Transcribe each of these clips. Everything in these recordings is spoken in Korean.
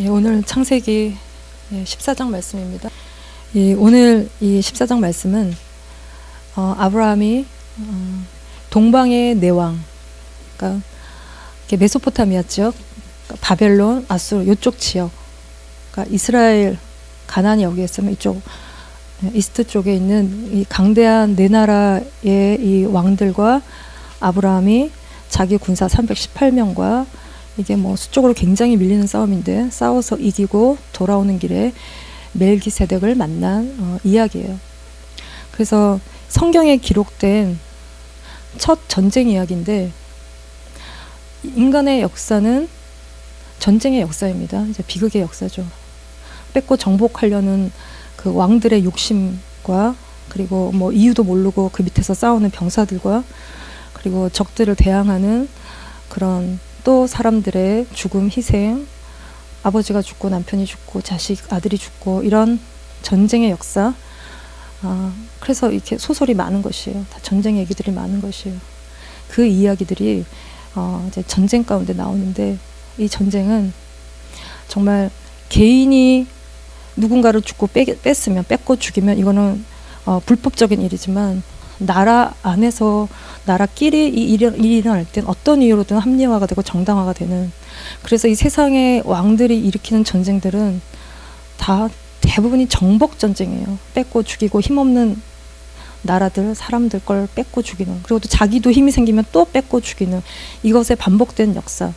오늘 창세기 14장 말씀입니다. 오늘 이 14장 말씀은 아브라함이 동방의 내왕, 그러니까 메소포타미아 지역, 그러니까 바벨론, 아수르 이쪽 지역, 그러니까 이스라엘, 가나안이 여기에 있으면 이쪽 이스트 쪽에 있는 이 강대한 네 나라의 이 왕들과 아브라함이 자기 군사 318명과 이게 뭐 수적으로 굉장히 밀리는 싸움인데 싸워서 이기고 돌아오는 길에 멜기세덱을 만난 이야기예요. 그래서 성경에 기록된 첫 전쟁 이야기인데 인간의 역사는 전쟁의 역사입니다. 이제 비극의 역사죠. 뺏고 정복하려는 그 왕들의 욕심과 그리고 뭐 이유도 모르고 그 밑에서 싸우는 병사들과 그리고 적들을 대항하는 그런 또 사람들의 죽음, 희생, 아버지가 죽고 남편이 죽고 자식, 아들이 죽고 이런 전쟁의 역사. 그래서 이렇게 소설이 많은 것이에요. 다 전쟁 얘기들이 많은 것이에요. 그 이야기들이 이제 전쟁 가운데 나오는데 이 전쟁은 정말 개인이 누군가를 죽고 뺐으면 뺏고 죽이면 이거는 불법적인 일이지만 나라 안에서 나라끼리 이 일이 일어날 땐 어떤 이유로든 합리화가 되고 정당화가 되는, 그래서 이 세상의 왕들이 일으키는 전쟁들은 다 대부분이 정복 전쟁이에요. 뺏고 죽이고 힘없는 나라들, 사람들 걸 뺏고 죽이는, 그리고 또 자기도 힘이 생기면 또 뺏고 죽이는 이것의 반복된 역사.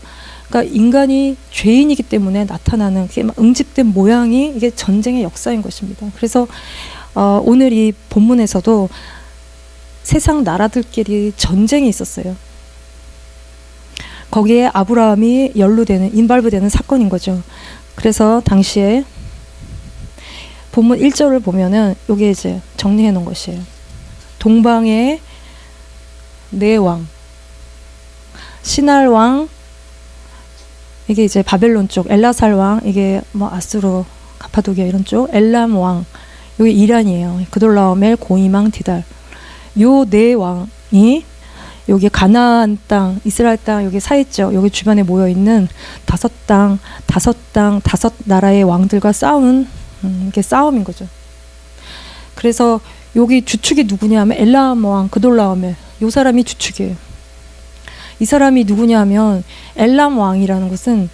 그러니까 인간이 죄인이기 때문에 나타나는 그게 막 응집된 모양이 이게 전쟁의 역사인 것입니다. 그래서 오늘 이 본문에서도 세상 나라들끼리 전쟁이 있었어요. 거기에 아브라함이 인발부되는 사건인 거죠. 그래서 당시에 본문 1절을 보면은 요게 이제 정리해 놓은 것이에요. 동방의 네 왕, 시날 왕, 이게 이제 바벨론 쪽, 엘라살 왕, 이게 뭐 아수르, 가파도기아 이런 쪽, 엘람 왕, 요게 이란이에요. 그돌라오멜, 고이망, 디달. 요 네 왕이 여기 가나안 땅, 이스라엘 땅 여기 사이죠. 여기 주변에 모여 있는 다섯 나라의 왕들과 싸우는 이게 싸움인 거죠. 그래서 여기 주축이 누구냐 하면 엘람 왕 그돌라오멜, 요 사람이 주축이에요. 이 사람이 누구냐 하면 엘람 왕이라는 것은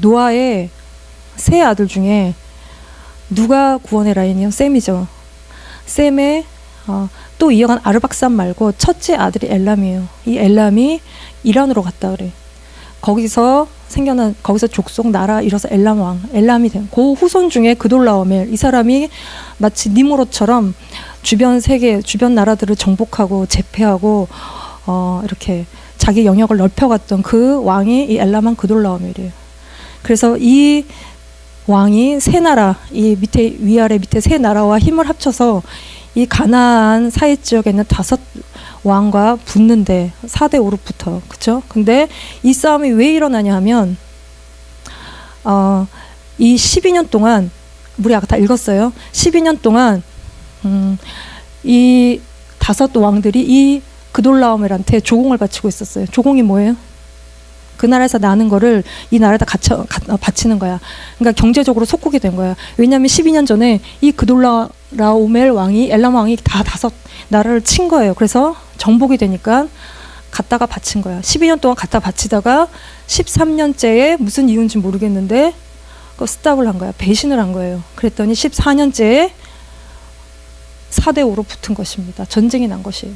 노아의 세 아들 중에 누가 구원의 라인이요? 셈이죠. 셈의 또 이어간 아르박산 말고 첫째 아들이 엘람이에요. 이 엘람이 이란으로 갔다 그래. 거기서 족속 나라 이뤄서 엘람 왕, 엘람이 된 그 후손 중에 그돌라오멜, 이 사람이 마치 니무롯처럼 주변 세계, 주변 나라들을 정복하고 제패하고 이렇게 자기 영역을 넓혀갔던 그 왕이 이 엘람 왕 그돌라오멜이에요. 그래서 이 왕이 세 나라, 이 밑에 위아래 밑에 세 나라와 힘을 합쳐서 이 가나안 사이 지역에 있는 5 왕과 붙는데 4대 5로 붙어. 그쵸? 근데 이 싸움이 왜 일어나냐 하면 이 12년 동안 우리 아까 다 읽었어요. 12년 동안 이 5 왕들이 이 그돌라오멜한테 조공을 바치고 있었어요. 조공이 뭐예요? 그 나라에서 나는 거를 이 나라에다 바치는 거야. 그러니까 경제적으로 속국이 된 거야. 왜냐하면 12년 전에 이 그돌라오멜 왕이, 엘람 왕이 다 5 나라를 친 거예요. 그래서 정복이 되니까 갖다가 바친 거야. 12년 동안 갖다 바치다가 13년째에 무슨 이유인지 모르겠는데 스탑을 한 거야. 배신을 한 거예요. 그랬더니 14년째에 4대 5로 붙은 것입니다. 전쟁이 난 것이에요.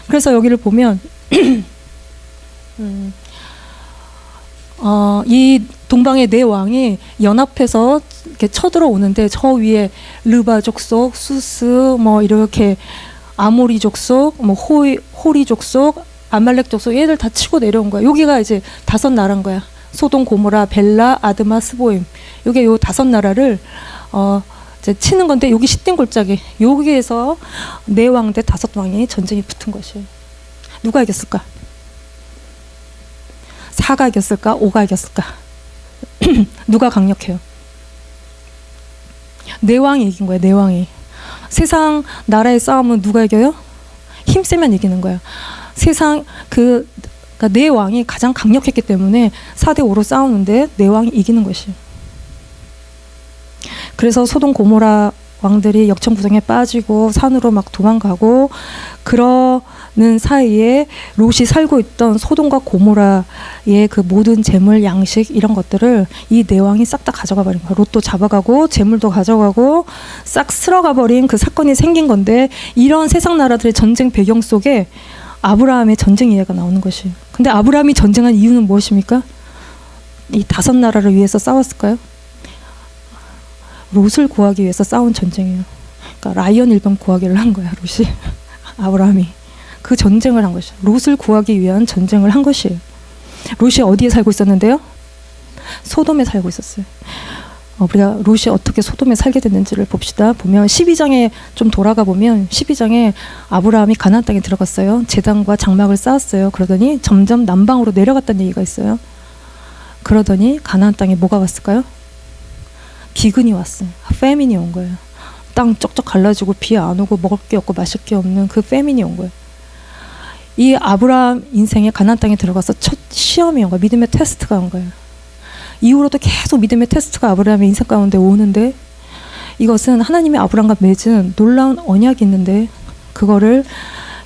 그래서 여기를 보면 이 동방의 네 왕이 연합해서 이렇게 쳐들어오는데 저 위에 르바 족속, 수스, 뭐 이렇게 아모리 족속, 뭐 호리 족속, 아말렉 족속 얘들 다 치고 내려온 거야. 여기가 이제 5 나라인 거야. 소돔, 고모라, 벨라, 아드마, 스보임. 요게 요 5 나라를 이제 치는 건데 여기 시딘 골짜기 여기에서 네 왕 대 5 왕이 전쟁이 붙은 것이에요. 누가 이겼을까? 4가 이겼을까? 5가 이겼을까? 누가 강력해요? 네 왕이 이긴 거야. 네 왕이. 세상 나라의 싸움은 누가 이겨요? 힘세면 이기는 거야. 세상 그 그러니까 내 왕이 가장 강력했기 때문에 4대 5로 싸우는데 내 왕이 이기는 것이에요. 그래서 소돔 고모라 왕들이 역청부정에 빠지고 산으로 막 도망가고 그러는 사이에 롯이 살고 있던 소돔과 고모라의 그 모든 재물, 양식 이런 것들을 이 내 왕이 싹 다 가져가 버린 거야. 롯도 잡아가고 재물도 가져가고 싹 쓸어가 버린 그 사건이 생긴 건데, 이런 세상 나라들의 전쟁 배경 속에 아브라함의 전쟁 이야기가 나오는 것이에요. 근데 아브라함이 전쟁한 이유는 무엇입니까? 이 5 나라를 위해서 싸웠을까요? 롯을 구하기 위해서 싸운 전쟁이에요. 그러니까 라이언 일병 구하기를 한 거야, 롯이. 아브라함이 그 전쟁을 한 것이에요. 롯을 구하기 위한 전쟁을 한 것이에요. 롯이 어디에 살고 있었는데요? 소돔에 살고 있었어요. 우리가 롯이 어떻게 소돔에 살게 됐는지를 봅시다. 보면 12장에 좀 돌아가 보면 12장에 아브라함이 가나안 땅에 들어갔어요. 제단과 장막을 쌓았어요. 그러더니 점점 남방으로 내려갔다는 얘기가 있어요. 그러더니 가나안 땅에 뭐가 왔을까요? 기근이 왔어요. 패민이 온 거예요. 땅 쩍쩍 갈라지고 비 안 오고 먹을 게 없고 마실 게 없는 그 패민이 온 거예요. 이 아브라함 인생에 가나안 땅에 들어가서 첫 시험이 온 거예요. 믿음의 테스트가 온 거예요. 이후로도 계속 믿음의 테스트가 아브라함의 인생 가운데 오는데, 이것은 하나님이 아브라함과 맺은 놀라운 언약이 있는데 그거를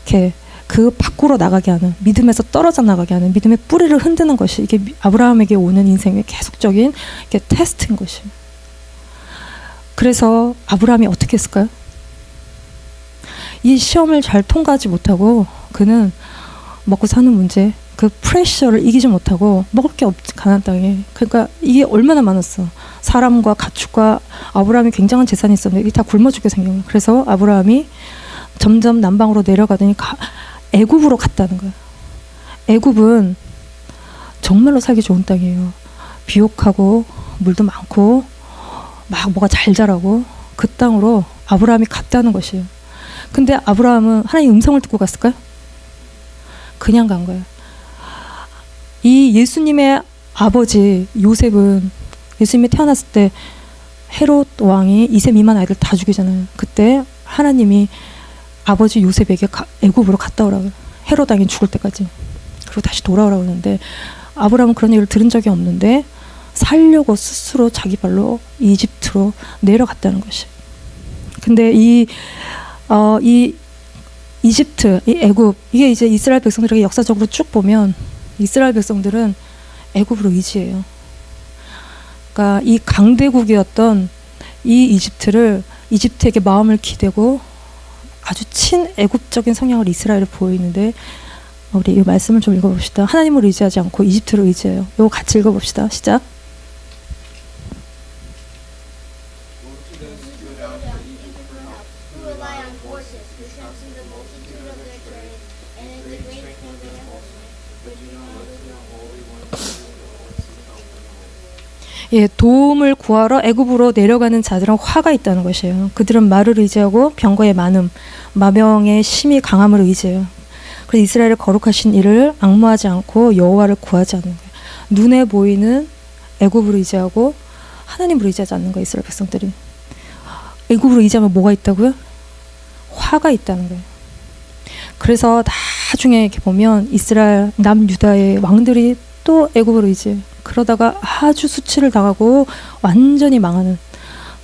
이렇게 그 밖으로 나가게 하는, 믿음에서 떨어져 나가게 하는, 믿음의 뿌리를 흔드는 것이 이게 아브라함에게 오는 인생의 계속적인 이렇게 테스트인 것이에요. 그래서 아브라함이 어떻게 했을까요? 이 시험을 잘 통과하지 못하고 그는 먹고 사는 문제, 그 프레셔를 이기지 못하고 먹을 게 없지, 가나안 땅에. 그러니까 이게 얼마나 많았어. 사람과 가축과 아브라함이 굉장한 재산이 있었는데 이게 다 굶어 죽게 생긴 거예요. 그래서 아브라함이 점점 남방으로 내려가더니 애굽으로 갔다는 거예요. 애굽은 정말로 살기 좋은 땅이에요. 비옥하고 물도 많고 막 뭐가 잘 자라고, 그 땅으로 아브라함이 갔다는 것이에요. 근데 아브라함은 하나님의 음성을 듣고 갔을까요? 그냥 간 거예요. 이 예수님의 아버지 요셉은 예수님이 태어났을 때 헤롯 왕이 2세 미만 아이들 다 죽이잖아요. 그때 하나님이 아버지 요셉에게 애굽으로 갔다 오라고, 헤롯 왕이 죽을 때까지. 그리고 다시 돌아오라고 하는데 아브라함은 그런 얘기를 들은 적이 없는데 살려고 스스로 자기 발로 이집트로 내려갔다는 것이. 근데 이 이집트, 이 애굽, 이게 이제 이스라엘 백성들에게 역사적으로 쭉 보면 이스라엘 백성들은 애굽으로 의지해요. 그러니까 이 강대국이었던 이 이집트에게 마음을 기대고 아주 친애굽적인 성향을 이스라엘에 보이는데, 우리 이 말씀을 좀 읽어봅시다. 하나님을 의지하지 않고 이집트를 의지해요. 이거 같이 읽어봅시다. 시작. 예, 도움을 구하러 애굽으로 내려가는 자들은 화가 있다는 것이에요. 그들은 말을 의지하고 병거의 많음, 마병의 심히 강함을 의지해요. 그래서 이스라엘의 거룩하신 이를 앙모하지 않고 여호와를 구하지 않는 거예요. 눈에 보이는 애굽을 의지하고 하나님을 의지하지 않는 거예요. 이스라엘 백성들이. 애굽으로 의지하면 뭐가 있다고요? 화가 있다는 거예요. 그래서 나중에 이렇게 보면 이스라엘 남유다의 왕들이 또 애굽을 의지해요. 그러다가 아주 수치를 당하고 완전히 망하는,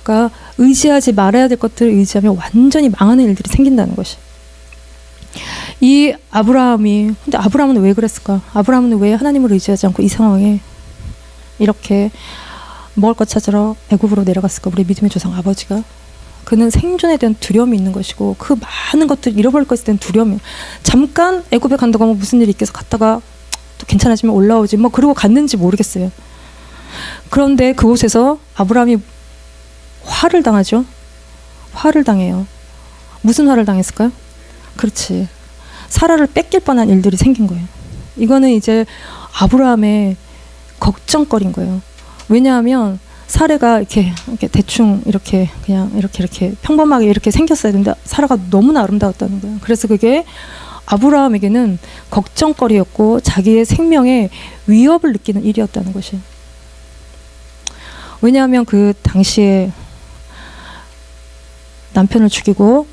그러니까 의지하지 말아야 될 것들을 의지하면 완전히 망하는 일들이 생긴다는 것이. 이 근데 아브라함은 왜 그랬을까? 아브라함은 왜 하나님을 의지하지 않고 이 상황에 이렇게 먹을 것 찾으러 애굽으로 내려갔을까? 우리 믿음의 조상 아버지가. 그는 생존에 대한 두려움이 있는 것이고 그 많은 것들 잃어버릴 것에 대한 두려움이, 잠깐 애굽에 간다고 하면 무슨 일이 있겠어, 갔다가 또 괜찮아지면 올라오지 뭐 그러고 갔는지 모르겠어요. 그런데 그곳에서 아브라함이 화를 당하죠. 화를 당해요. 무슨 화를 당했을까요? 그렇지, 사라를 뺏길 뻔한 일들이 생긴 거예요. 이거는 이제 아브라함의 걱정거리인 거예요. 왜냐하면 사라가 이렇게 대충 이렇게 그냥 이렇게 평범하게 이렇게 생겼어야 되는데 사라가 너무나 아름다웠다는 거예요. 그래서 그게 아브라함에게는 걱정거리였고 자기의 생명에 위협을 느끼는 일이었다는 것이. 왜냐하면 그 당시에 남편을 죽이고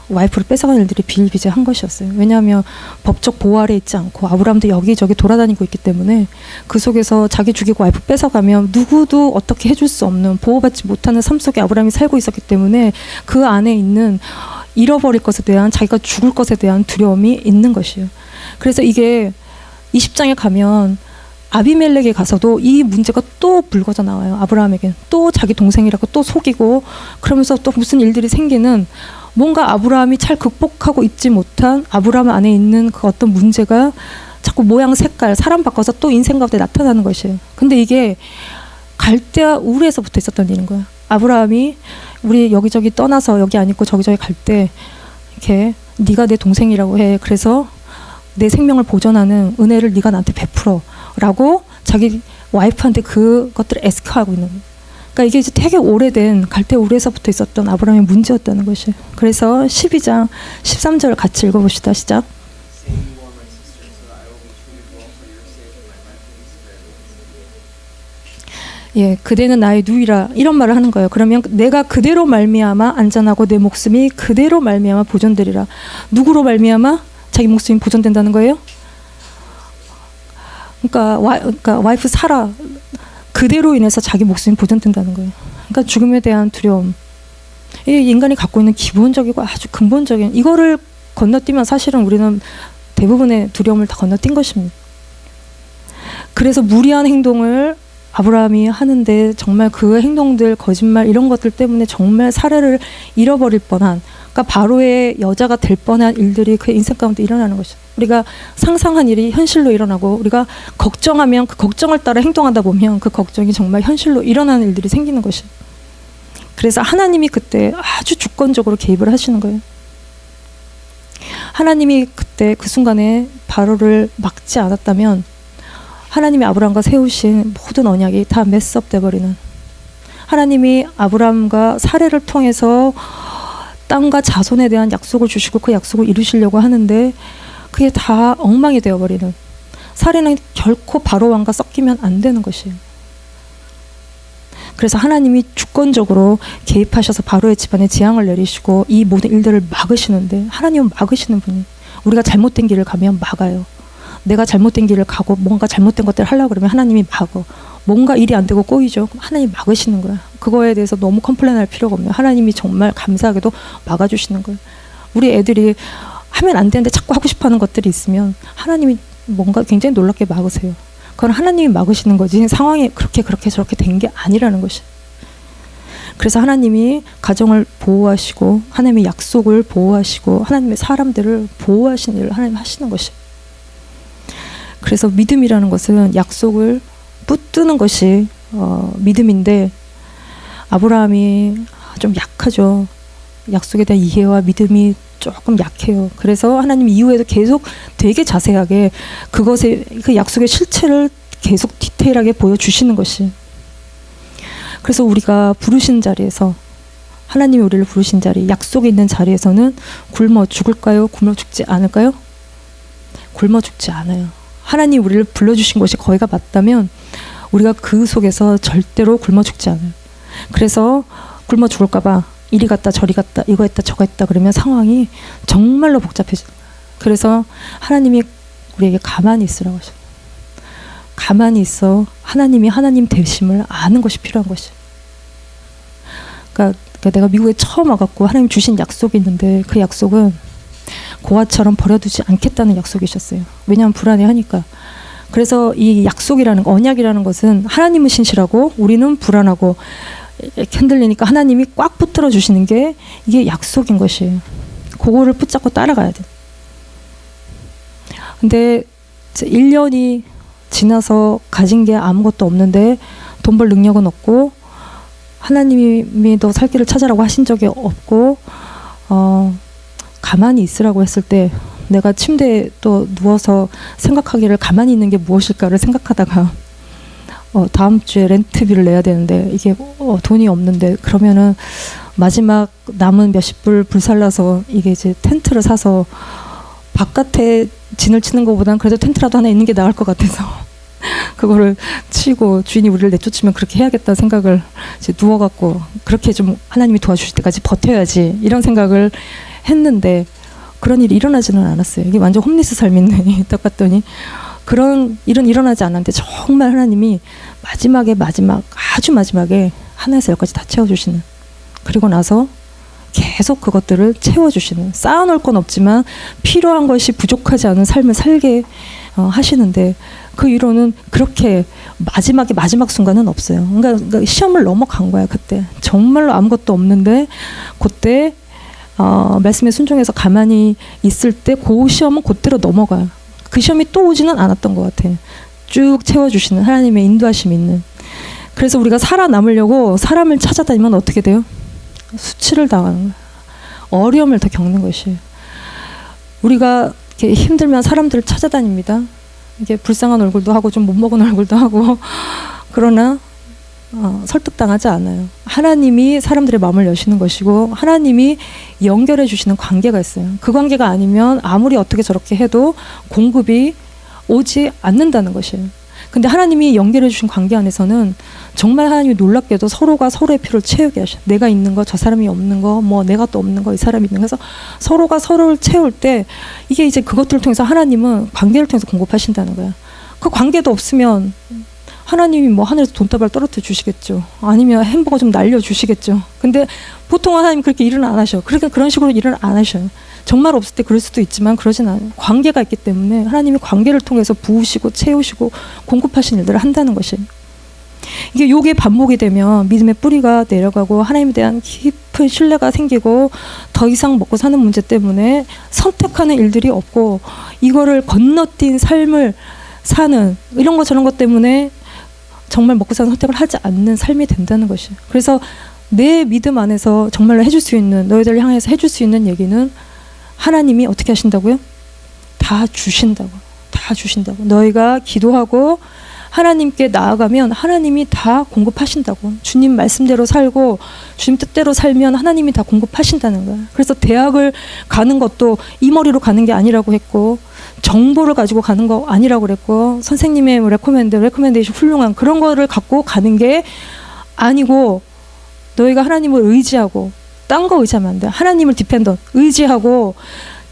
와이프를 뺏어간 일들이 비일비재한 것이었어요. 왜냐하면 법적 보호 아래 있지 않고 아브라함도 여기저기 돌아다니고 있기 때문에 그 속에서 자기 죽이고 와이프 뺏어가면 누구도 어떻게 해줄 수 없는 보호받지 못하는 삶 속에 아브라함이 살고 있었기 때문에 그 안에 있는 잃어버릴 것에 대한 자기가 죽을 것에 대한 두려움이 있는 것이에요. 그래서 이게 20장에 가면 아비멜렉에 가서도 이 문제가 또 불거져 나와요. 아브라함에게 또 자기 동생이라고 또 속이고 그러면서 또 무슨 일들이 생기는 뭔가 아브라함이 잘 극복하고 있지 못한 아브라함 안에 있는 그 어떤 문제가 자꾸 모양 색깔 사람 바꿔서 또 인생 가운데 나타나는 것이에요. 근데 이게 갈대아 우르에서부터 있었던 일인 거야. 아브라함이 우리 여기저기 떠나서 여기 안 있고 저기저기 갈 때 이렇게 네가 내 동생이라고 해. 그래서 내 생명을 보존하는 은혜를 네가 나한테 베풀어 라고 자기 와이프한테 그것들을 에스크하고 있는 거예요. 그러니까 이게 이제 되게 오래된 갈대아 우르에서부터 있었던 아브라함의 문제였다는 것이에요. 그래서 12장 13절 같이 읽어봅시다. 시작. 예, 그대는 나의 누이라 이런 말을 하는 거예요. 그러면 내가 그대로 말미암아 안전하고 내 목숨이 그대로 말미암아 보존되리라. 누구로 말미암아 자기 목숨이 보존된다는 거예요? 그러니까 와이프 사라 그대로 인해서 자기 목숨이 보존된다는 거예요. 그러니까 죽음에 대한 두려움. 이게 인간이 갖고 있는 기본적이고 아주 근본적인 이거를 건너뛰면 사실은 우리는 대부분의 두려움을 다 건너뛴 것입니다. 그래서 무리한 행동을 아브라함이 하는데 정말 그 행동들 거짓말 이런 것들 때문에 정말 사례를 잃어버릴 뻔한 그러니까 바로의 여자가 될 뻔한 일들이 그의 인생 가운데 일어나는 것이죠. 우리가 상상한 일이 현실로 일어나고 우리가 걱정하면 그 걱정을 따라 행동하다 보면 그 걱정이 정말 현실로 일어나는 일들이 생기는 것이에요. 그래서 하나님이 그때 아주 주권적으로 개입을 하시는 거예요. 하나님이 그때 그 순간에 바로를 막지 않았다면 하나님이 아브라함과 세우신 모든 언약이 다 메스업 돼버리는 하나님이 아브라함과 사례를 통해서 땅과 자손에 대한 약속을 주시고 그 약속을 이루시려고 하는데 그게 다 엉망이 되어버리는 사례는 결코 바로 왕과 섞이면 안 되는 것이에요. 그래서 하나님이 주권적으로 개입하셔서 바로의 집안에 재앙을 내리시고 이 모든 일들을 막으시는데 하나님은 막으시는 분이 우리가 잘못된 길을 가면 막아요. 내가 잘못된 길을 가고 뭔가 잘못된 것들을 하려고 그러면 하나님이 막어. 뭔가 일이 안 되고 꼬이죠. 그럼 하나님이 막으시는 거야. 그거에 대해서 너무 컴플레인할 필요가 없네요. 하나님이 정말 감사하게도 막아주시는 거예요. 우리 애들이 하면 안 되는데 자꾸 하고 싶어하는 것들이 있으면 하나님이 뭔가 굉장히 놀랍게 막으세요. 그건 하나님이 막으시는 거지 상황이 그렇게 저렇게 된 게 아니라는 것이. 그래서 하나님이 가정을 보호하시고 하나님의 약속을 보호하시고 하나님의 사람들을 보호하시는 일을 하나님 하시는 것이. 그래서 믿음이라는 것은 약속을 붙드는 것이 믿음인데 아브라함이 좀 약하죠. 약속에 대한 이해와 믿음이 조금 약해요. 그래서 하나님 이후에도 계속 되게 자세하게 그것의 그 약속의 실체를 계속 디테일하게 보여주시는 것이. 그래서 우리가 부르신 자리에서 하나님이 우리를 부르신 자리, 약속에 있는 자리에서는 굶어 죽을까요? 굶어 죽지 않을까요? 굶어 죽지 않아요. 하나님 우리를 불러주신 것이 거기가 맞다면 우리가 그 속에서 절대로 굶어 죽지 않아요. 그래서 굶어 죽을까 봐 이리 갔다 저리 갔다 이거 했다 저거 했다 그러면 상황이 정말로 복잡해져요. 그래서 하나님이 우리에게 가만히 있으라고 하셔요. 가만히 있어 하나님이 하나님 되심을 아는 것이 필요한 것이. 그러니까 내가 미국에 처음 와갖고 하나님 주신 약속이 있는데 그 약속은 고아처럼 버려두지 않겠다는 약속이셨어요. 왜냐하면 불안해하니까. 그래서 이 약속이라는 언약이라는 것은 하나님은 신실하고 우리는 불안하고 흔들리니까 하나님이 꽉 붙들어 주시는 게 이게 약속인 것이에요. 그거를 붙잡고 따라가야 돼. 근데 1년이 지나서 가진 게 아무것도 없는데 돈 벌 능력은 없고 하나님이 너 살 길을 찾아라고 하신 적이 없고 가만히 있으라고 했을 때 내가 침대에 또 누워서 생각하기를 가만히 있는 게 무엇일까를 생각하다가 다음 주에 렌트비를 내야 되는데 이게 돈이 없는데 그러면은 마지막 남은 몇십 불 불살라서 이게 이제 텐트를 사서 바깥에 진을 치는 것보단 그래도 텐트라도 하나 있는 게 나을 것 같아서 그거를 치고 주인이 우리를 내쫓으면 그렇게 해야겠다 생각을 이제 누워갖고 그렇게 좀 하나님이 도와주실 때까지 버텨야지 이런 생각을 했는데 그런 일이 일어나지는 않았어요. 이게 완전 홈리스 삶인데 딱 봤더니 그런 일은 일어나지 않았는데 정말 하나님이 아주 마지막에 하나에서 열까지 다 채워주시는, 그리고 나서 계속 그것들을 채워주시는, 쌓아놓을 건 없지만 필요한 것이 부족하지 않은 삶을 살게 하시는데, 그 이유로는 그렇게 마지막 순간은 없어요. 그러니까 시험을 넘어간 거야. 그때 정말로 아무것도 없는데 그때 말씀에 순종해서 가만히 있을 때 그 시험은 그대로 넘어가요. 그 시험이 또 오지는 않았던 것 같아요. 쭉 채워주시는 하나님의 인도하심이 있는. 그래서 우리가 살아남으려고 사람을 찾아다니면 어떻게 돼요? 수치를 당하는 거예요. 어려움을 더 겪는 것이에요. 우리가 이렇게 힘들면 사람들을 찾아다닙니다. 이게 불쌍한 얼굴도 하고 좀 못 먹은 얼굴도 하고 그러나 설득당하지 않아요. 하나님이 사람들의 마음을 여시는 것이고 하나님이 연결해 주시는 관계가 있어요. 그 관계가 아니면 아무리 어떻게 저렇게 해도 공급이 오지 않는다는 것이에요. 근데 하나님이 연결해 주신 관계 안에서는 정말 하나님이 놀랍게도 서로가 서로의 필요를 채우게 하셔요. 내가 있는 거, 저 사람이 없는 거, 뭐 내가 또 없는 거, 이 사람이 있는 거 해서 서로가 서로를 채울 때 이게 이제 그것들을 통해서 하나님은 관계를 통해서 공급하신다는 거야. 그 관계도 없으면 하나님이 뭐 하늘에서 돈다발 떨어뜨려 주시겠죠. 아니면 햄버거 좀 날려 주시겠죠. 근데 보통 하나님 그렇게 일은 안 하셔. 그러니까 그런 식으로 일을 안 하셔요. 정말 없을 때 그럴 수도 있지만 그러진 않아요. 관계가 있기 때문에 하나님이 관계를 통해서 부으시고 채우시고 공급하신 일들을 한다는 것이에요. 이게 요게 반복이 되면 믿음의 뿌리가 내려가고 하나님에 대한 깊은 신뢰가 생기고 더 이상 먹고 사는 문제 때문에 선택하는 일들이 없고 이거를 건너뛴 삶을 사는 이런 거 저런 것 때문에 정말 먹고 사는 선택을 하지 않는 삶이 된다는 것이에요. 그래서 내 믿음 안에서 정말로 해줄 수 있는, 너희들을 향해서 해줄 수 있는 얘기는 하나님이 어떻게 하신다고요? 다 주신다고. 다 주신다고. 너희가 기도하고 하나님께 나아가면 하나님이 다 공급하신다고. 주님 말씀대로 살고 주님 뜻대로 살면 하나님이 다 공급하신다는 거야. 그래서 대학을 가는 것도 이 머리로 가는 게 아니라고 했고 정보를 가지고 가는 거 아니라고 그랬고 선생님의 레코멘데이션 훌륭한 그런 거를 갖고 가는 게 아니고 너희가 하나님을 의지하고 딴 거 의지하면 안 돼. 하나님을 디펜더 의지하고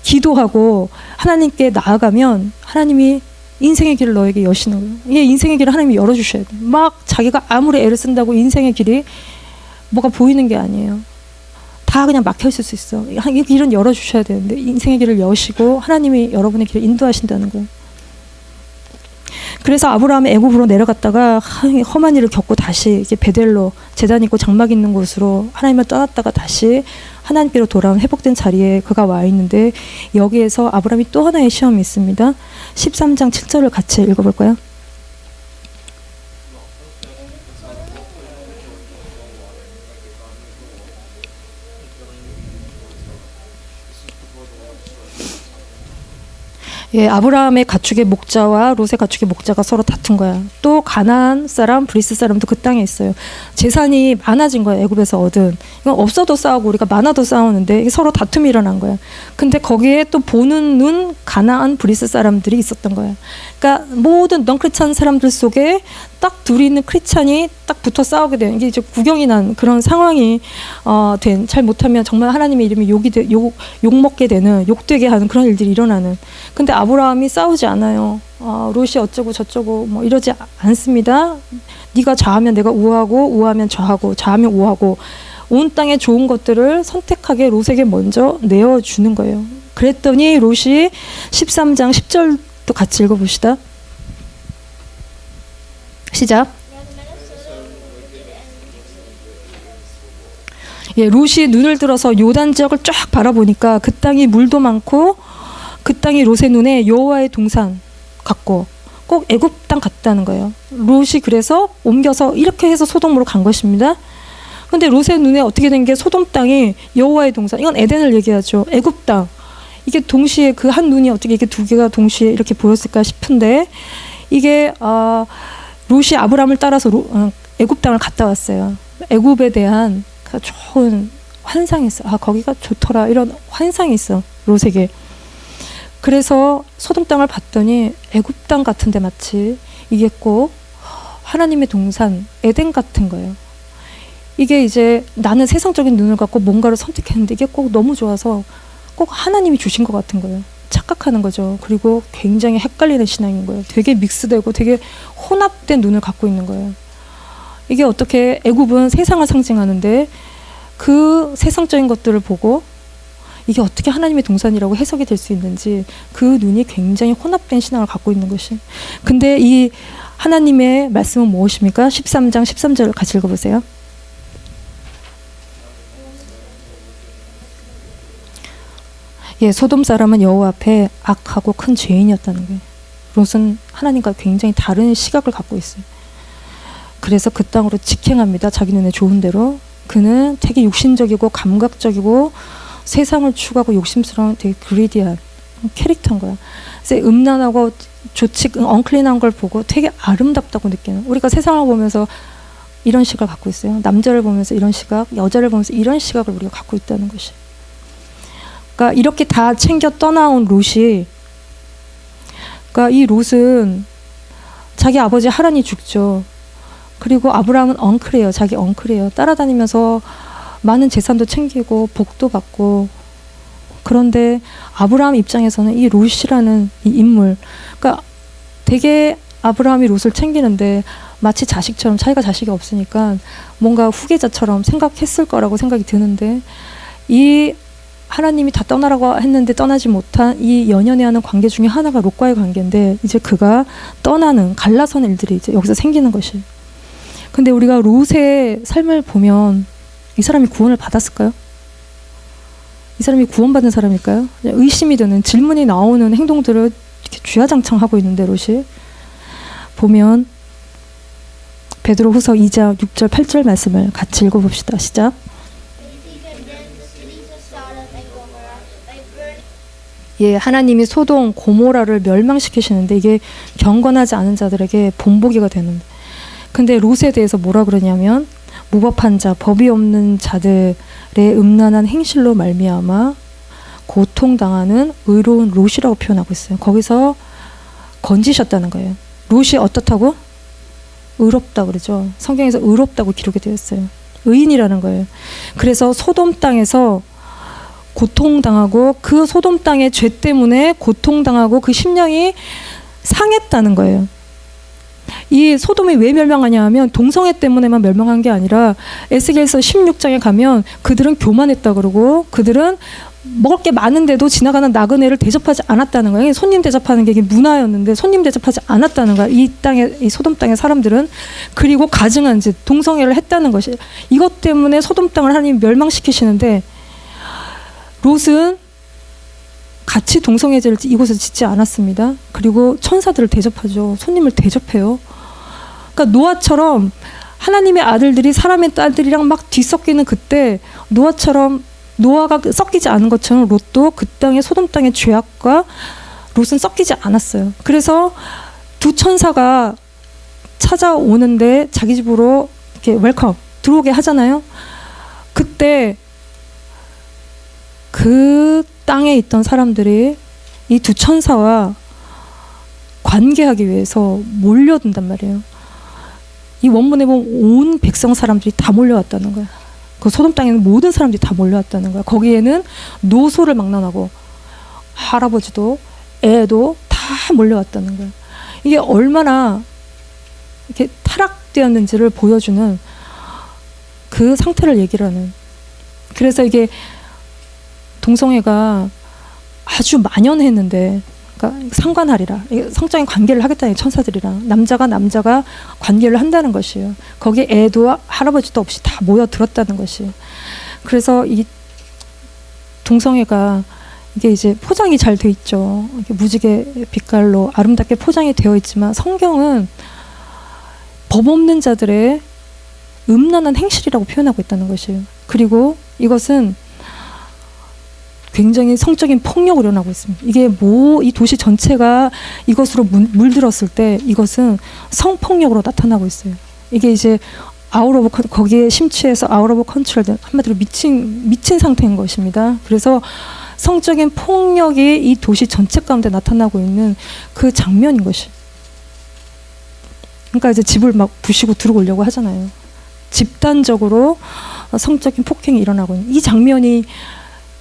기도하고 하나님께 나아가면 하나님이 인생의 길을 너에게 여시는 거예요. 이게 인생의 길을 하나님이 열어주셔야 돼. 막 자기가 아무리 애를 쓴다고 인생의 길이 뭐가 보이는 게 아니에요. 다 그냥 막혀있을 수 있어. 이 길은 열어주셔야 되는데 인생의 길을 여시고 하나님이 여러분의 길을 인도하신다는 거예요. 그래서 아브라함이 애굽으로 내려갔다가 험한 일을 겪고 다시 이게 베델로 제단 있고 장막 있는 곳으로 하나님을 떠났다가 다시 하나님께로 돌아온 회복된 자리에 그가 와 있는데 여기에서 아브라함이 또 하나의 시험이 있습니다. 13장 7절을 같이 읽어볼까요? 예, 아브라함의 가축의 목자와 롯의 가축의 목자가 서로 다툰 거야. 또 가나안 사람, 브리스 사람도 그 땅에 있어요. 재산이 많아진 거야. 애굽에서 얻은. 이건 없어도 싸우고 우리가 많아도 싸우는데 서로 다툼이 일어난 거야. 근데 거기에 또 보는 눈 가나안, 브리스 사람들이 있었던 거야. 그러니까 모든 넌크리스찬 사람들 속에 딱 둘이 있는 크리스찬이 딱 붙어 싸우게 되는 이게 이제 구경이 난 그런 상황이 잘 못하면 정말 하나님의 이름이 욕 먹게 되는 욕되게 하는 그런 일들이 일어나는. 근데 아브라함이 싸우지 않아요. 롯이 어쩌고 저쩌고 뭐 이러지 않습니다. 네가 좌하면 내가 우하고 우하면 좌하고 좌하면 우하고 온 땅의 좋은 것들을 선택하게 롯에게 먼저 내어주는 거예요. 그랬더니 롯이 13장 10절도 같이 읽어봅시다. 시작. 예, 롯이 눈을 들어서 요단 지역을 쫙 바라보니까 그 땅이 물도 많고 그 땅이 롯의 눈에 여호와의 동산 같고 꼭 애굽 땅 같다는 거예요. 롯이 그래서 옮겨서 이렇게 해서 소돔으로 간 것입니다. 근데 롯의 눈에 어떻게 된 게 소돔 땅이 여호와의 동산, 이건 에덴을 얘기하죠. 애굽 땅. 이게 동시에 그 한 눈이 어떻게 이게 두 개가 동시에 이렇게 보였을까 싶은데 이게 롯이 아브라함을 따라서 애굽 땅을 갔다 왔어요. 애굽에 대한 좋은 환상이 있어. 거기가 좋더라. 이런 환상이 있어. 롯에게. 그래서 소돔 땅을 봤더니 애굽 땅 같은데 마치 이게 꼭 하나님의 동산 에덴 같은 거예요. 이게 이제 나는 세상적인 눈을 갖고 뭔가를 선택했는데 이게 꼭 너무 좋아서 꼭 하나님이 주신 것 같은 거예요. 착각하는 거죠. 그리고 굉장히 헷갈리는 신앙인 거예요. 되게 믹스되고 되게 혼합된 눈을 갖고 있는 거예요. 이게 어떻게 애굽은 세상을 상징하는데 그 세상적인 것들을 보고 이게 어떻게 하나님의 동산이라고 해석이 될 수 있는지 그 눈이 굉장히 혼합된 신앙을 갖고 있는 것이. 근데 이 하나님의 말씀은 무엇입니까? 13장 13절을 같이 읽어보세요. 예, 소돔 사람은 여호와 앞에 악하고 큰 죄인이었다는 거예요. 롯은 하나님과 굉장히 다른 시각을 갖고 있어요. 그래서 그 땅으로 직행합니다. 자기 눈에 좋은 대로. 그는 되게 육신적이고 감각적이고 세상을 추구하고 욕심스러운 되게 그리디한 캐릭터인 거야. 그래서 음란하고 좋지 엉클린한 걸 보고 되게 아름답다고 느끼는. 우리가 세상을 보면서 이런 시각을 갖고 있어요. 남자를 보면서 이런 시각, 여자를 보면서 이런 시각을 우리가 갖고 있다는 것이. 그러니까 이렇게 다 챙겨 떠나온 롯이, 그러니까 이 롯은 자기 아버지 하란이 죽죠. 그리고 아브라함은 엉클이에요. 자기 엉클이에요. 따라다니면서 많은 재산도 챙기고 복도 받고. 그런데 아브라함 입장에서는 이 롯이라는 이 인물, 그러니까 되게 아브라함이 롯을 챙기는데 마치 자식처럼, 자기가 자식이 없으니까 뭔가 후계자처럼 생각했을 거라고 생각이 드는데, 이 하나님이 다 떠나라고 했는데 떠나지 못한 이 연연해 하는 관계 중에 하나가 롯과의 관계인데, 이제 그가 떠나는 갈라서는 일들이 이제 여기서 생기는 것이. 근데 우리가 롯의 삶을 보면 이 사람이 구원을 받았을까요? 이 사람이 구원받은 사람일까요? 의심이 드는, 질문이 나오는 행동들을 이렇게 주야장창 하고 있는데, 롯이 보면 베드로후서 2장 6절 8절 말씀을 같이 읽어봅시다. 시작. 예, 하나님이 소돔 고모라를 멸망시키시는데 이게 경건하지 않은 자들에게 본보기가 되는데, 근데 롯에 대해서 뭐라 그러냐면 무법한 자, 법이 없는 자들의 음란한 행실로 말미암아 고통당하는 의로운 롯이라고 표현하고 있어요. 거기서 건지셨다는 거예요. 롯이 어떻다고? 의롭다 그러죠. 성경에서 의롭다고 기록이 되어 있어요. 의인이라는 거예요. 그래서 소돔 땅에서 고통당하고 그 소돔 땅의 죄 때문에 고통당하고 그 심령이 상했다는 거예요. 이 소돔이 왜 멸망하냐 하면 동성애 때문에만 멸망한 게 아니라 에스겔서 16장에 가면 그들은 교만했다 그러고 그들은 먹을 게 많은데도 지나가는 나그네를 대접하지 않았다는 거예요. 손님 대접하는 게 이게 문화였는데 손님 대접하지 않았다는 거야. 이 땅에, 이 소돔 땅의 사람들은. 그리고 가증한 짓, 동성애를 했다는 것이. 이것 때문에 소돔 땅을 하나님이 멸망시키시는데, 롯은 같이 동성애제를 이곳에서 짓지 않았습니다. 그리고 천사들을 대접하죠. 손님을 대접해요. 그러니까 노아처럼 하나님의 아들들이 사람의 딸들이랑 막 뒤섞이는 그때 노아처럼, 노아가 섞이지 않은 것처럼 롯도 그 땅의 소돔 땅의 죄악과 롯은 섞이지 않았어요. 그래서 두 천사가 찾아오는데 자기 집으로 이렇게 웰컴 들어오게 하잖아요. 그때 그 땅에 있던 사람들이 이 두 천사와 관계하기 위해서 몰려든단 말이에요. 이 원문에 보면 온 백성 사람들이 다 몰려왔다는 거야. 그 소돔 땅에는 모든 사람들이 다 몰려왔다는 거야. 거기에는 노소를 막론하고 할아버지도 애도 다 몰려왔다는 거야. 이게 얼마나 이렇게 타락되었는지를 보여주는 그 상태를 얘기를 하는. 그래서 이게 동성애가 아주 만연했는데, 그러니까 상관하리라, 성적인 관계를 하겠다는 천사들이랑 남자가 관계를 한다는 것이에요. 거기에 애도 할아버지도 없이 다 모여들었다는 것이에요. 그래서 이 동성애가 이게 이제 포장이 잘 돼 있죠. 이렇게 무지개 빛깔로 아름답게 포장이 되어 있지만 성경은 법 없는 자들의 음란한 행실이라고 표현하고 있다는 것이에요. 그리고 이것은 굉장히 성적인 폭력을 일어나고 있습니다. 이게 이 도시 전체가 이것으로 물들었을 때 이것은 성폭력으로 나타나고 있어요. 이게 이제 거기에 심취해서 아웃 오브 컨트롤, 한마디로 미친 상태인 것입니다. 그래서 성적인 폭력이 이 도시 전체 가운데 나타나고 있는 그 장면인 것이. 그러니까 이제 집을 막 부시고 들어오려고 하잖아요. 집단적으로 성적인 폭행이 일어나고 있는 이 장면이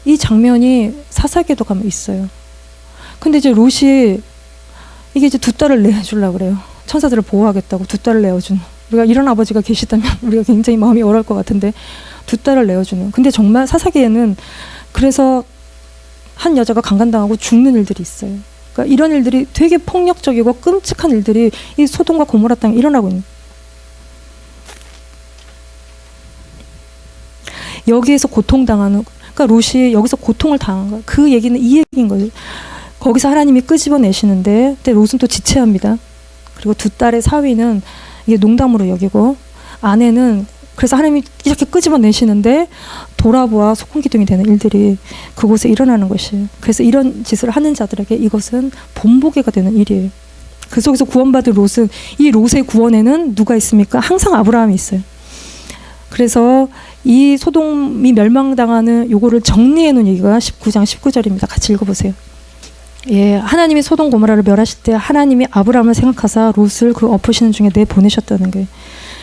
이 장면이 사사기에도 가면 있어요. 근데 이제 롯이 이게 이제 두 딸을 내주려고 그래요. 천사들을 보호하겠다고 두 딸을 내어주는. 우리가 이런 아버지가 계시다면 우리가 굉장히 마음이 어려울 것 같은데 두 딸을 내어주는. 근데 정말 사사기에는 그래서 한 여자가 강간당하고 죽는 일들이 있어요. 그러니까 이런 일들이 되게 폭력적이고 끔찍한 일들이 이 소돔과 고모라 땅에 일어나고 있는. 여기에서 고통당하는, 그러니까 롯이 여기서 고통을 당한 거야. 그 얘기는 이 얘기인 거예요. 거기서 하나님이 끄집어내시는데, 근데 롯은 또 지체합니다. 그리고 두 딸의 사위는 이게 농담으로 여기고, 아내는 그래서 하나님이 이렇게 끄집어내시는데 돌아보아 소금기둥이 되는 일들이 그곳에 일어나는 것이에요. 그래서 이런 짓을 하는 자들에게 이것은 본보기가 되는 일이에요. 그 속에서 구원받은 롯은, 이 롯의 구원에는 누가 있습니까? 항상 아브라함이 있어요. 그래서 이 소돔이 멸망당하는 요거를 정리해 놓은 얘기가 19장 19절입니다. 같이 읽어보세요. 예, 하나님이 소돔 고모라를 멸하실 때 하나님이 아브라함을 생각하사 롯을 그 엎으시는 중에 내보내셨다는 거예요.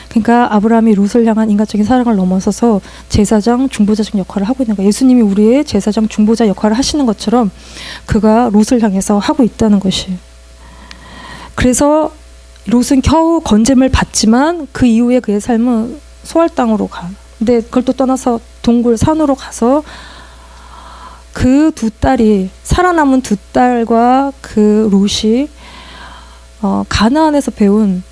그러니까 아브라함이 롯을 향한 인간적인 사랑을 넘어서서 제사장, 중보자적 역할을 하고 있는 거예요. 예수님이 우리의 제사장, 중보자 역할을 하시는 것처럼 그가 롯을 향해서 하고 있다는 것이에요. 그래서 롯은 겨우 건짐을 받지만 그 이후에 그의 삶은 소알 땅으로 가. 근데 그걸 또 떠나서 동굴 산으로 가서 그 두 딸이, 살아남은 두 딸과 그 롯이 가나안에서 배운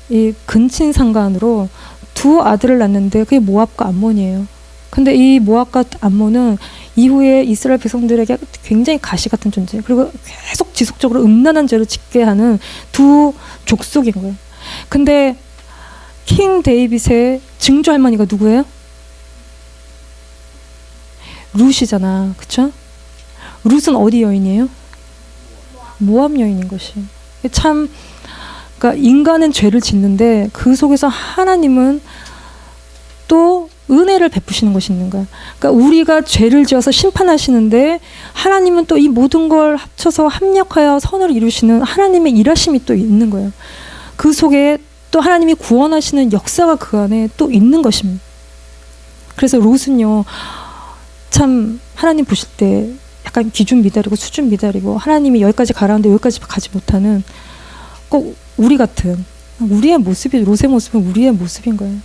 이 근친상간으로 두 아들을 낳는데 그게 모압과 암몬이에요. 근데 이 모압과 암몬은 이후에 이스라엘 백성들에게 굉장히 가시 같은 존재, 그리고 계속 지속적으로 음란한 죄를 짓게 하는 두 족속인 거예요. 근데 킹 데이빗의 증조 할머니가 누구예요? 룻이잖아, 그쵸? 룻은 어디 여인이에요? 모압 여인인 것이. 참, 그러니까 인간은 죄를 짓는데 그 속에서 하나님은 또 은혜를 베푸시는 것이 있는 거야. 그러니까 우리가 죄를 지어서 심판하시는데 하나님은 또 이 모든 걸 합쳐서 합력하여 선을 이루시는 하나님의 일하심이 또 있는 거예요. 그 속에 또 하나님이 구원하시는 역사가 그 안에 또 있는 것입니다. 그래서 롯은요, 참 하나님 보실 때 약간 기준 미달이고 수준 미달이고 하나님이 여기까지 가라는데 여기까지 가지 못하는 꼭 우리 같은, 우리의 모습이, 롯의 모습은 우리의 모습인 거예요.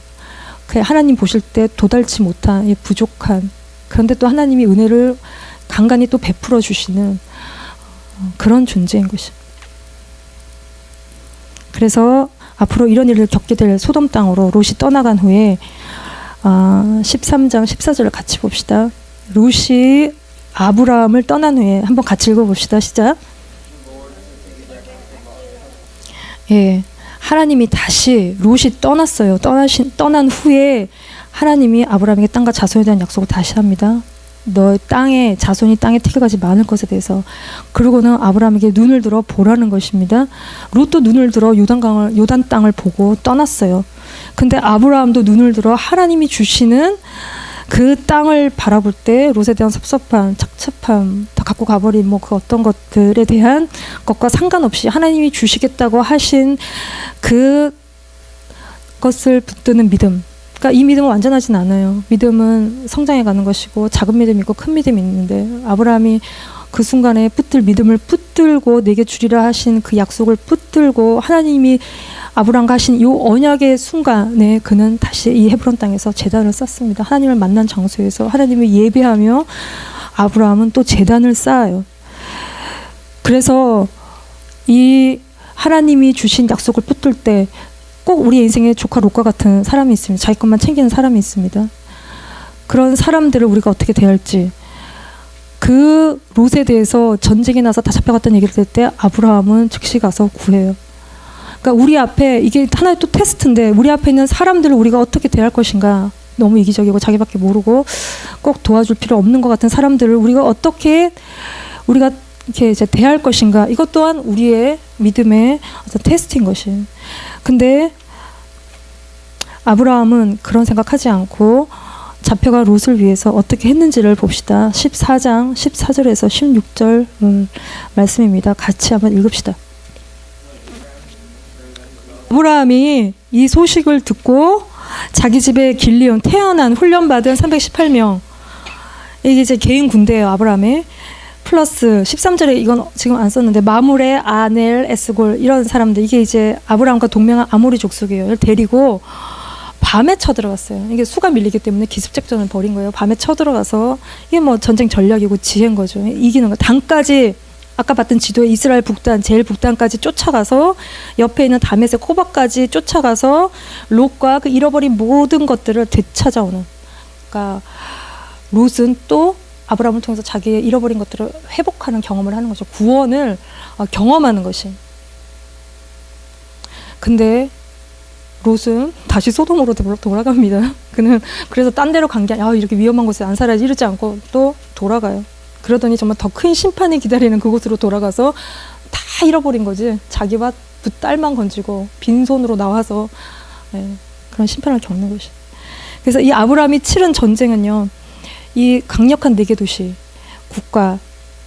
하나님 보실 때 도달치 못한, 부족한, 그런데 또 하나님이 은혜를 간간히 또 베풀어 주시는 그런 존재인 것이죠. 그래서 앞으로 이런 일을 겪게 될 소돔 땅으로 롯이 떠나간 후에 13장 14절을 같이 봅시다. 롯이 아브라함을 떠난 후에 한번 같이 읽어봅시다. 시작. 예, 하나님이 다시 롯이 떠났어요. 떠난 후에 하나님이 아브라함에게 땅과 자손에 대한 약속을 다시 합니다. 너 땅에, 자손이 땅에 태교가지 많을 것에 대해서. 그러고는 아브라함에게 눈을 들어 보라는 것입니다. 롯도 눈을 들어 요단 땅을 보고 떠났어요. 근데 아브라함도 눈을 들어 하나님이 주시는 그 땅을 바라볼 때 롯에 대한 섭섭함, 착잡함, 다 갖고 가버린 그 어떤 것들에 대한 것과 상관없이 하나님이 주시겠다고 하신 그 것을 붙드는 믿음. 그러니까 이 믿음은 완전하진 않아요. 믿음은 성장해 가는 것이고 작은 믿음이 있고 큰 믿음이 있는데 아브라함이 그 순간에 믿음을 붙들고 내게 주리라 하신 그 약속을 붙들고 하나님이 아브라함과 하신 이 언약의 순간에 그는 다시 이 헤브론 땅에서 제단을 쌓습니다. 하나님을 만난 장소에서 하나님을 예배하며 아브라함은 또 제단을 쌓아요. 그래서 이 하나님이 주신 약속을 붙들 때 꼭 우리 인생에 조카 롯과 같은 사람이 있습니다. 자기 것만 챙기는 사람이 있습니다. 그런 사람들을 우리가 어떻게 대할지, 그 롯에 대해서 전쟁이 나서 다 잡혀갔다는 얘기를 들을 때 아브라함은 즉시 가서 구해요. 그러니까 우리 앞에 이게 하나의 또 테스트인데 우리 앞에 있는 사람들을 우리가 어떻게 대할 것인가, 너무 이기적이고 자기밖에 모르고 꼭 도와줄 필요 없는 것 같은 사람들을 우리가 어떻게 이렇게 이제 대할 것인가, 이것 또한 우리의 믿음의 어떤 테스트인 것이. 근데 아브라함은 그런 생각하지 않고 잡혀간 롯을 위해서 어떻게 했는지를 봅시다. 14장 14절에서 16절 말씀입니다. 같이 한번 읽읍시다. 아브라함이 이 소식을 듣고 자기 집에 길리온 태어난 훈련받은 318명 이게 이제 개인 군대예요. 아브라함의. 플러스 13절에 이건 지금 안 썼는데 마므레, 아넬, 에스골 이런 사람들, 이게 이제 아브라함과 동맹한 아모리 족속이에요. 데리고 밤에 쳐들어갔어요. 이게 수가 밀리기 때문에 기습작전을 벌인 거예요. 밤에 쳐들어가서 이게 뭐 전쟁 전략이고 지혜인 거죠. 이기는 거. 단까지 아까 봤던 지도에 이스라엘 북단, 제일 북단까지 쫓아가서 옆에 있는 다메섹 호박까지 쫓아가서 롯과 그 잃어버린 모든 것들을 되찾아오는. 그러니까 롯은 또 아브라함을 통해서 자기의 잃어버린 것들을 회복하는 경험을 하는 거죠. 구원을 경험하는 것이. 근데 롯은 다시 소돔으로 돌아갑니다. 그는 그래서 딴 데로 간 게 아니라 이렇게 위험한 곳에 안 살아야지 이러지 않고 또 돌아가요. 그러더니 정말 더 큰 심판이 기다리는 그곳으로 돌아가서 다 잃어버린 거지. 자기와 딸만 건지고 빈손으로 나와서 그런 심판을 겪는 것이. 그래서 이 아브라함이 치른 전쟁은요, 이 강력한 4개 도시, 국가,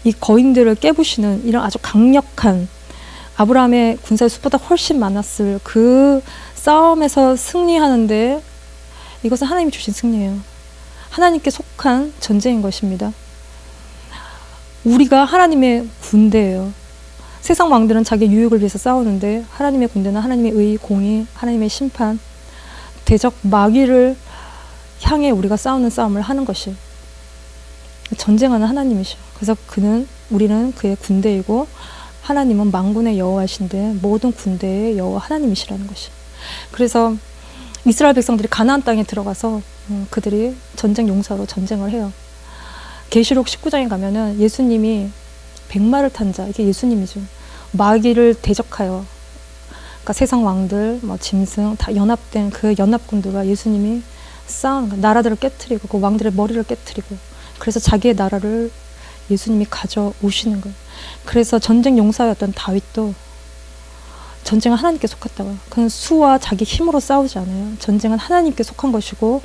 이 거인들을 깨부시는 이런 아주 강력한, 아브라함의 군사의 수보다 훨씬 많았을 그 싸움에서 승리하는데, 이것은 하나님이 주신 승리예요. 하나님께 속한 전쟁인 것입니다. 우리가 하나님의 군대예요. 세상 왕들은 자기 유익을 위해서 싸우는데, 하나님의 군대는 하나님의 의, 공의, 하나님의 심판, 대적 마귀를 향해 우리가 싸우는 싸움을 하는 것이, 전쟁하는 하나님이시죠. 그래서 우리는 그의 군대이고, 하나님은 만군의 여호와신데 모든 군대의 여호와 하나님이시라는 것이. 그래서 이스라엘 백성들이 가나안 땅에 들어가서 그들이 전쟁 용사로 전쟁을 해요. 계시록 19장에 가면은 예수님이 백마를 탄 자, 이게 예수님이죠. 마귀를 대적하여, 그러니까 세상 왕들, 뭐 짐승 다 연합된 그 연합군들과 예수님이 싸우는 거예요. 나라들을 깨트리고 그 왕들의 머리를 깨트리고, 그래서 자기의 나라를 예수님이 가져오시는 거예요. 그래서 전쟁 용사였던 다윗도 전쟁은 하나님께 속했다고요. 그는 수와 자기 힘으로 싸우지 않아요. 전쟁은 하나님께 속한 것이고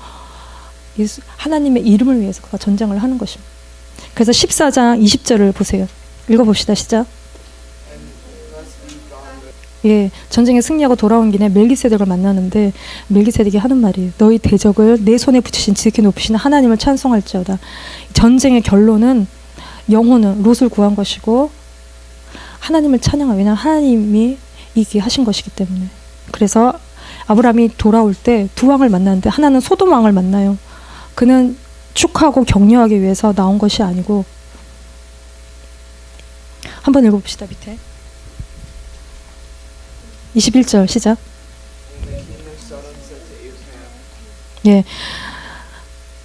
하나님의 이름을 위해서 그가 전쟁을 하는 것입니다. 그래서 14장 20절을 보세요. 읽어봅시다. 시작. 예, 전쟁에 승리하고 돌아온 길에 멜기세덱을 만나는데 멜기세덱이 하는 말이에요. 너희 대적을 내 손에 붙이신 지극히 높으신 하나님을 찬송할지어다. 전쟁의 결론은, 영혼은 롯을 구한 것이고 하나님을 찬양하며, 왜냐하면 하나님이 이기게 하신 것이기 때문에. 그래서 아브라함이 돌아올 때 두 왕을 만나는데, 하나는 소돔 왕을 만나요. 그는 축하하고 격려하기 위해서 나온 것이 아니고, 한번 읽어봅시다. 밑에 21절 시작. 예,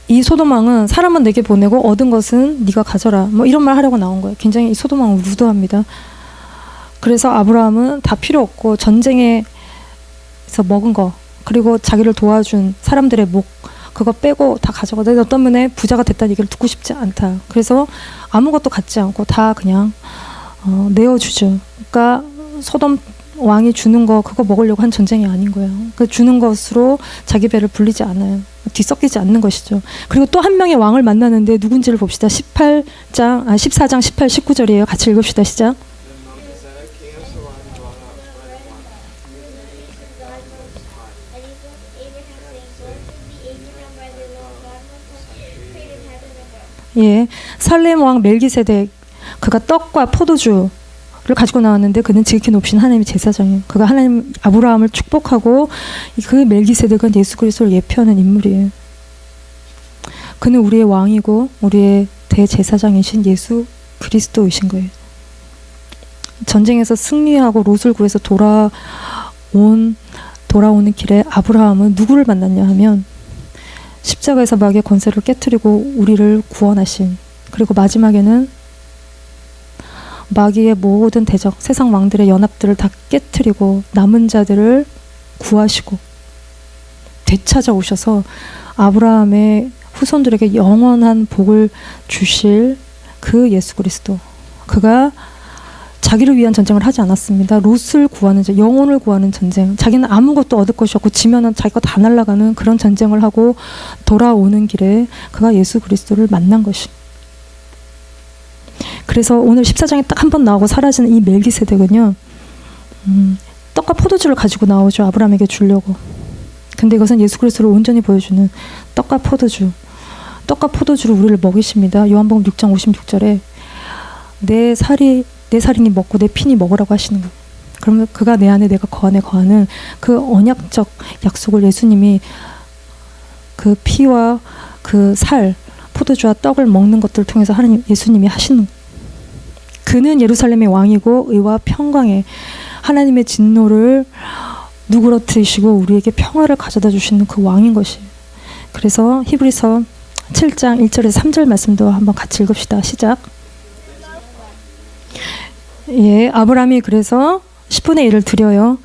이 소돔 왕은 사람은 내게 보내고 얻은 것은 네가 가져라, 뭐 이런 말 하려고 나온 거예요. 굉장히 이 소돔 왕은 루드합니다. 그래서 아브라함은 다 필요 없고 전쟁에서 먹은 거, 그리고 자기를 도와준 사람들의 목, 그거 빼고 다 가져가. 내가 너 때문에 부자가 됐다는 얘기를 듣고 싶지 않다. 그래서 아무것도 갖지 않고 다 그냥 내어주죠. 그러니까 소돔 왕이 주는 거, 그거 먹으려고 한 전쟁이 아닌 거예요. 그 주는 것으로 자기 배를 불리지 않아요. 뒤섞이지 않는 것이죠. 그리고 또 한 명의 왕을 만나는데 누군지를 봅시다. 14장 18, 19절이에요. 같이 읽읍시다. 시작. 예, 살렘 왕 멜기세덱, 그가 떡과 포도주를 가지고 나왔는데 그는 지극히 높으신 하나님의 제사장이에요. 그가 하나님 아브라함을 축복하고, 그 멜기세덱은 예수 그리스도를 예표하는 인물이에요. 그는 우리의 왕이고 우리의 대제사장이신 예수 그리스도이신 거예요. 전쟁에서 승리하고 롯을 구해서 돌아오는 길에 아브라함은 누구를 만났냐 하면, 십자가에서 마귀의 권세를 깨트리고 우리를 구원하신, 그리고 마지막에는 마귀의 모든 대적, 세상 왕들의 연합들을 다 깨트리고 남은 자들을 구하시고 되찾아오셔서 아브라함의 후손들에게 영원한 복을 주실 그 예수 그리스도, 그가 자기를 위한 전쟁을 하지 않았습니다. 롯을 구하는, 영혼을 구하는 전쟁. 자기는 아무것도 얻을 것이 없고 지면은 자기 거 다 날아가는 그런 전쟁을 하고 돌아오는 길에 그가 예수 그리스도를 만난 것이. 그래서 오늘 14장에 딱 한 번 나오고 사라지는 이 멜기세덱은요, 떡과 포도주를 가지고 나오죠. 아브라함에게 주려고. 근데 이것은 예수 그리스도를 온전히 보여주는 떡과 포도주. 떡과 포도주로 우리를 먹이십니다. 요한복음 6장 56절에 내 살이니 먹고 내 피니 먹으라고 하시는 거예요. 그러면 그가 내 안에 내가 그 안에 거하는 그 언약적 약속을 예수님이 그 피와 그 살, 포도주와 떡을 먹는 것들을 통해서 예수님이 하시는 거예요. 그는 예루살렘의 왕이고 의와 평강에 하나님의 진노를 누그러뜨리시고 우리에게 평화를 가져다 주시는 그 왕인 것이에요. 그래서 히브리서 7장 1절에서 3절 말씀도 한번 같이 읽읍시다. 시작. 예, 아브라함이 그래서 10분의 1을 드려요.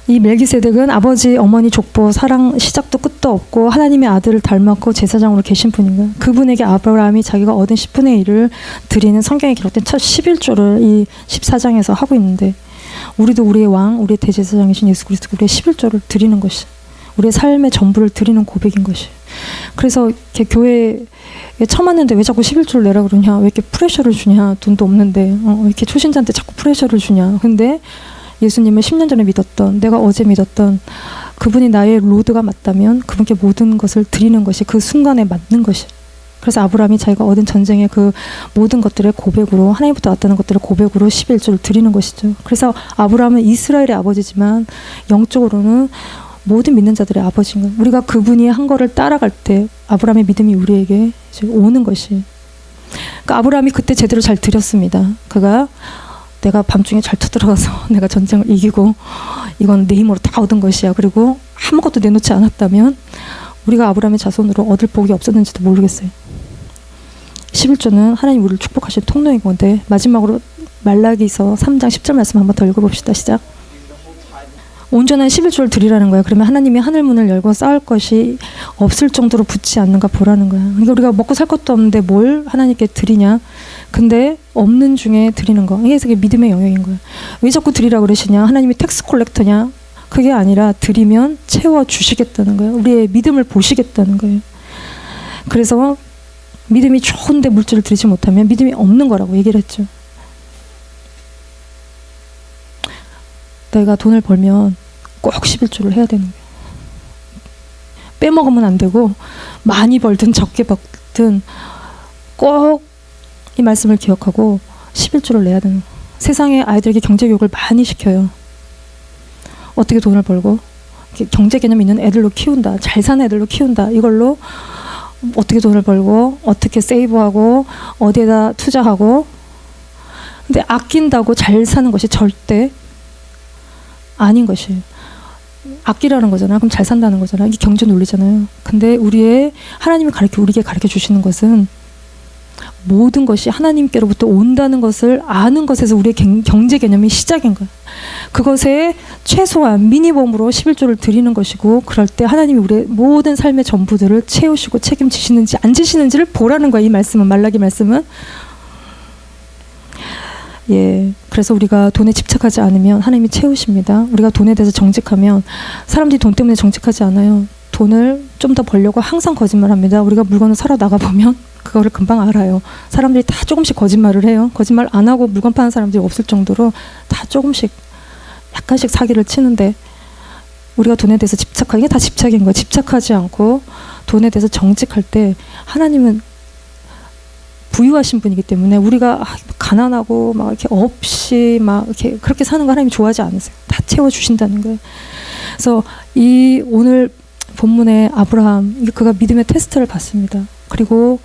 이 멜기세덱은 아버지, 어머니, 족보, 사랑 시작도 끝도 없고 하나님의 아들을 닮았고 제사장으로 계신 분인가요? 그분에게 아브라함이 자기가 얻은 10분의 1을 드리는 성경에 기록된 첫 11조를 이 14장에서 하고 있는데 우리도 우리의 왕, 우리의 대제사장이신 예수 그리스도 우리의 11조를 드리는 것이 우리의 삶의 전부를 드리는 고백인 것이. 그래서 이렇게 교회에 처음 왔는데 왜 자꾸 11조를 내라 그러냐, 왜 이렇게 프레셔를 주냐, 돈도 없는데 이렇게 초신자한테 자꾸 프레셔를 주냐. 근데 예수님을 10년 전에 믿었던, 내가 어제 믿었던 그분이 나의 로드가 맞다면 그분께 모든 것을 드리는 것이 그 순간에 맞는 것이. 그래서 아브라함이 자기가 얻은 전쟁의 그 모든 것들의 고백으로, 하나님부터 왔다는 것들의 고백으로 11조를 드리는 것이죠. 그래서 아브라함은 이스라엘의 아버지지만 영적으로는 모든 믿는 자들의 아버지인 거예요. 우리가 그분이 한 거를 따라갈 때 아브라함의 믿음이 우리에게 이제 오는 것이. 그러니까 아브라함이 그때 제대로 잘 드렸습니다. 그가 내가 밤중에 잘 쳐들어가서 내가 전쟁을 이기고 이건 내 힘으로 다 얻은 것이야. 그리고 아무것도 내놓지 않았다면 우리가 아브라함의 자손으로 얻을 복이 없었는지도 모르겠어요. 11조는 하나님 우리를 축복하신 통로인 건데 마지막으로 말라기서 3장 10절 말씀 한번 더 읽어봅시다. 시작. 온전한 11조를 드리라는 거야. 그러면 하나님이 하늘 문을 열고 쌓을 것이 없을 정도로 붙지 않는가 보라는 거야. 그러니까 우리가 먹고 살 것도 없는데 뭘 하나님께 드리냐. 근데 없는 중에 드리는 거. 이게 믿음의 영역인 거야. 왜 자꾸 드리라고 그러시냐. 하나님이 텍스 콜렉터냐. 그게 아니라 드리면 채워주시겠다는 거예요. 우리의 믿음을 보시겠다는 거예요. 그래서 믿음이 좋은데 물질을 드리지 못하면 믿음이 없는 거라고 얘기를 했죠. 내가 돈을 벌면 꼭 11조를 해야 되는 거예요. 빼먹으면 안 되고 많이 벌든 적게 벌든 꼭 이 말씀을 기억하고 11조를 내야 되는 거예요. 세상에 아이들에게 경제교육을 많이 시켜요. 어떻게 돈을 벌고 경제 개념 있는 애들로 키운다. 잘 사는 애들로 키운다. 이걸로 어떻게 돈을 벌고 어떻게 세이브하고 어디에다 투자하고. 근데 아낀다고 잘 사는 것이 절대 아닌 것이에요. 아끼라는 거잖아. 그럼 잘 산다는 거잖아. 이게 경제 논리잖아요. 근데 우리의 하나님이 우리에게 가르쳐 주시는 것은 모든 것이 하나님께로부터 온다는 것을 아는 것에서 우리의 경제 개념이 시작인 거야. 그것에 최소한 미니멈으로 11조를 드리는 것이고, 그럴 때 하나님이 우리의 모든 삶의 전부들을 채우시고 책임지시는지 안 지시는지를 보라는 거야. 이 말씀은, 말라기 말씀은. 예, 그래서 우리가 돈에 집착하지 않으면 하나님이 채우십니다. 우리가 돈에 대해서 정직하면, 사람들이 돈 때문에 정직하지 않아요. 돈을 좀 더 벌려고 항상 거짓말합니다. 우리가 물건을 사러 나가보면 그거를 금방 알아요. 사람들이 다 조금씩 거짓말을 해요. 거짓말 안 하고 물건 파는 사람들이 없을 정도로 다 조금씩 약간씩 사기를 치는데, 우리가 돈에 대해서 이게 다 집착인 거예요. 집착하지 않고 돈에 대해서 정직할 때 하나님은 부유하신 분이기 때문에 우리가 가난하고 막 이렇게 없이 막 이렇게 그렇게 사는 거 하나님이 좋아하지 않으세요. 다 채워주신다는 거예요. 그래서 이 오늘 본문의 아브라함, 그가 믿음의 테스트를 받습니다. 그리고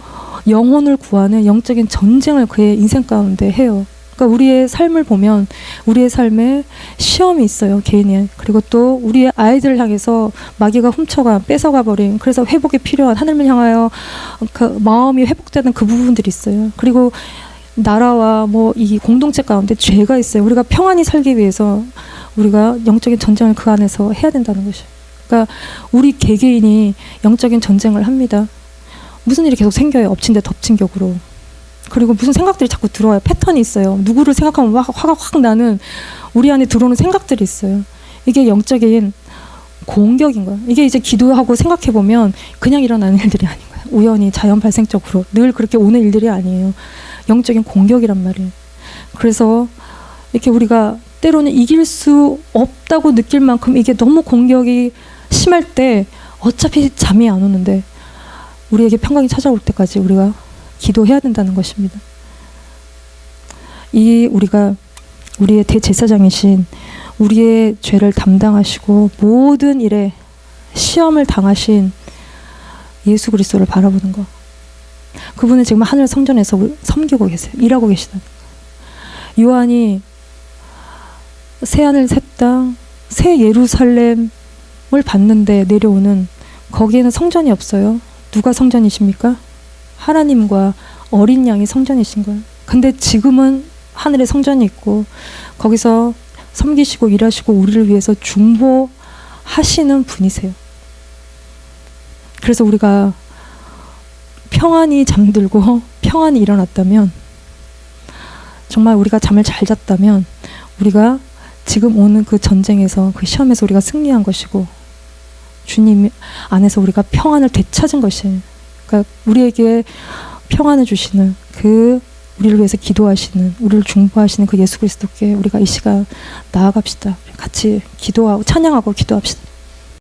영혼을 구하는 영적인 전쟁을 그의 인생 가운데 해요. 그러니까 우리의 삶을 보면 우리의 삶에 시험이 있어요, 개인의. 그리고 또 우리의 아이들을 향해서 마귀가 훔쳐가 뺏어가 버린, 그래서 회복이 필요한, 하늘을 향하여 그 마음이 회복되는 그 부분들이 있어요. 그리고 나라와 뭐 이 공동체 가운데 죄가 있어요. 우리가 평안히 살기 위해서 우리가 영적인 전쟁을 그 안에서 해야 된다는 것이에요. 그러니까 우리 개개인이 영적인 전쟁을 합니다. 무슨 일이 계속 생겨요. 엎친 데 덮친 격으로. 그리고 무슨 생각들이 자꾸 들어와요. 패턴이 있어요. 누구를 생각하면 화가 확 나는 우리 안에 들어오는 생각들이 있어요. 이게 영적인 공격인 거야. 이게 이제 기도하고 생각해보면 그냥 일어나는 일들이 아닌 거야. 우연히 자연 발생적으로 늘 그렇게 오는 일들이 아니에요. 영적인 공격이란 말이에요. 그래서 이렇게 우리가 때로는 이길 수 없다고 느낄 만큼 이게 너무 공격이 심할 때 어차피 잠이 안 오는데 우리에게 평강이 찾아올 때까지 우리가 기도해야 된다는 것입니다. 우리가 우리의 대제사장이신 우리의 죄를 담당하시고 모든 일에 시험을 당하신 예수 그리스도를 바라보는 것. 그분은 지금 하늘 성전에서 섬기고 계세요. 일하고 계시다. 요한이 새하늘 새 땅, 새 예루살렘을 봤는데 내려오는 거기에는 성전이 없어요. 누가 성전이십니까? 하나님과 어린 양이 성전이신 거예요. 근데 지금은 하늘에 성전이 있고 거기서 섬기시고 일하시고 우리를 위해서 중보하시는 분이세요. 그래서 우리가 평안히 잠들고 평안히 일어났다면, 정말 우리가 잠을 잘 잤다면 우리가 지금 오는 그 전쟁에서, 그 시험에서 우리가 승리한 것이고 주님 안에서 우리가 평안을 되찾은 것이에요. 그러니까 우리에게 평안을 주시는, 그 우리를 위해서 기도하시는, 우리를 중보하시는 그 예수 그리스도께 우리가 이 시간 나아갑시다. 같이 기도하고 찬양하고 기도합시다.